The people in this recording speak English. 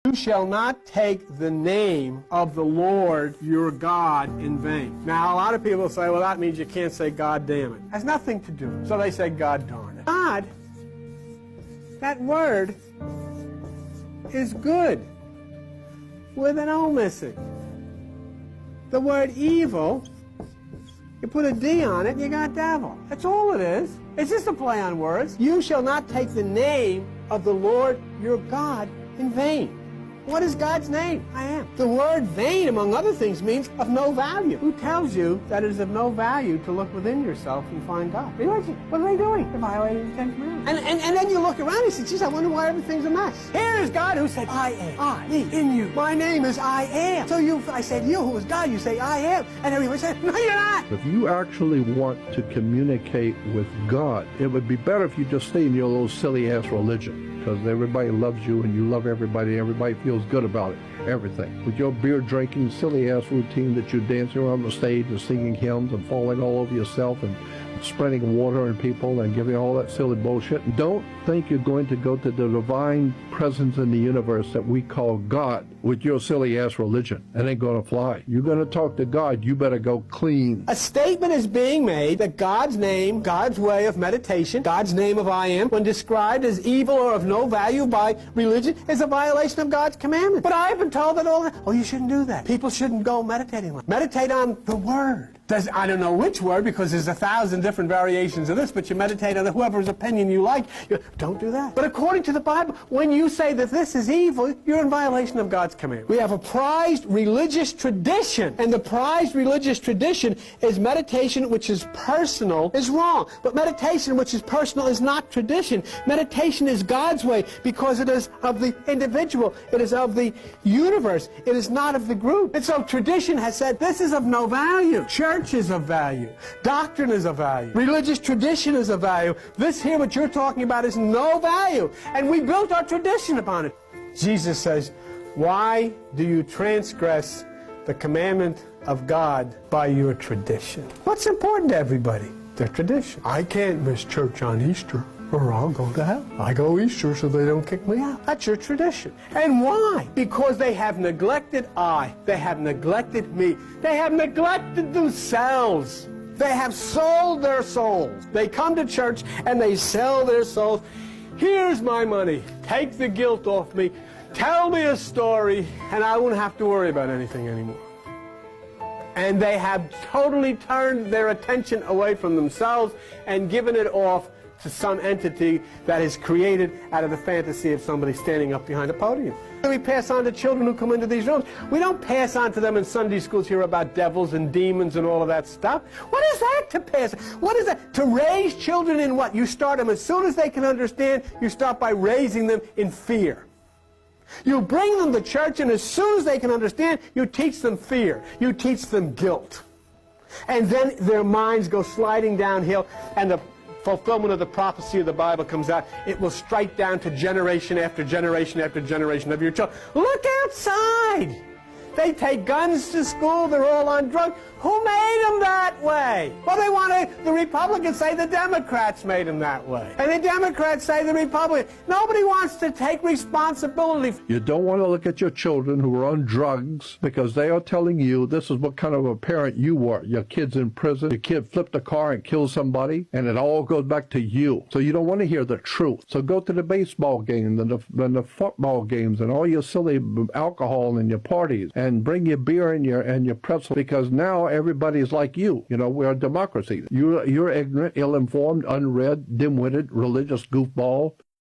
You shall not take the name of the Lord your God in vain. Now, a lot of people say, well, that means you can't say God damn it. It has nothing to do. So they say God darn it. God, that word is good with an O missing. The word evil, you put a D on it and you got devil. That's all it is. It's just a play on words. You shall not take the name of the Lord your God in vain. What is God's name? I am. The word vain, among other things, means of no value. Who tells you that it is of no value to look within yourself and find God? What are they doing? They're violating the Ten Commandments. And then you look around and say, geez, I wonder why everything's a mess. Here is God who said, I am. I, me, in you. My name is I am. So I said you, who is God, you say I am. And everybody said, no, you're not. If you actually want to communicate with God, it would be better if you just stay in your little silly-ass religion. Because everybody loves you and you love everybody. Everybody feels good about it. Everything. With your beer drinking, silly-ass routine that you're dancing around the stage and singing hymns and falling all over yourself and spreading water on people and giving all that silly bullshit. Don't think you're going to go to the divine presence in the universe that we call God with your silly-ass religion. It ain't going to fly. You're going to talk to God, you better go clean. A statement is being made that God's name, God's way of meditation, God's name of I am, when described as evil or of no value by religion, is a violation of God's commandment. But I've been told that all the time, oh, you shouldn't do that. People shouldn't go meditating. Meditate on the Word. I don't know which word, because there's 1,000 different variations of this, but you meditate on whoever's opinion you like. Don't do that. But according to the Bible, when you say that this is evil, you're in violation of God's command. We have a prized religious tradition, and the prized religious tradition is meditation which is personal is wrong. But meditation which is personal is not tradition. Meditation is God's way, because it is of the individual. It is of the universe. It is not of the group. And so tradition has said this is of no value. Church is of value. Doctrine is of value. Religious tradition is of value. This here, what you're talking about, is no value. And we built our tradition upon it. Jesus says, why do you transgress the commandment of God by your tradition? What's important to everybody? Their tradition. I can't miss church on Easter, or I'll go to hell. I go Easter so they don't kick me out. That's your tradition. And why? Because they have neglected I. They have neglected me. They have neglected themselves. They have sold their souls. They come to church and they sell their souls. Here's my money. Take the guilt off me. Tell me a story, and I won't have to worry about anything anymore. And they have totally turned their attention away from themselves and given it off to some entity that is created out of the fantasy of somebody standing up behind a podium. We pass on to children who come into these rooms. We don't pass on to them in Sunday schools here about devils and demons and all of that stuff. What is that to pass? What is that? To raise children in what? You start them as soon as they can understand. You start by raising them in fear. You bring them to church, and as soon as they can understand, you teach them fear. You teach them guilt. And then their minds go sliding downhill, and the fulfillment of the prophecy of the Bible comes out. It will strike down to generation after generation after generation of your children. Look outside! They take guns to school. They're all on drugs. Who made them that way? Well, the Republicans say the Democrats made them that way. And the Democrats say the Republicans. Nobody wants to take responsibility. You don't want to look at your children who are on drugs because they are telling you this is what kind of a parent you were. Your kid's in prison. Your kid flipped a car and killed somebody, and it all goes back to you. So you don't want to hear the truth. So go to the baseball games and the football games and all your silly alcohol and your parties, and bring your beer and your pretzel, because now everybody's like you. You know, we're a democracy. You're ignorant, ill-informed, unread, dim-witted, religious goofball.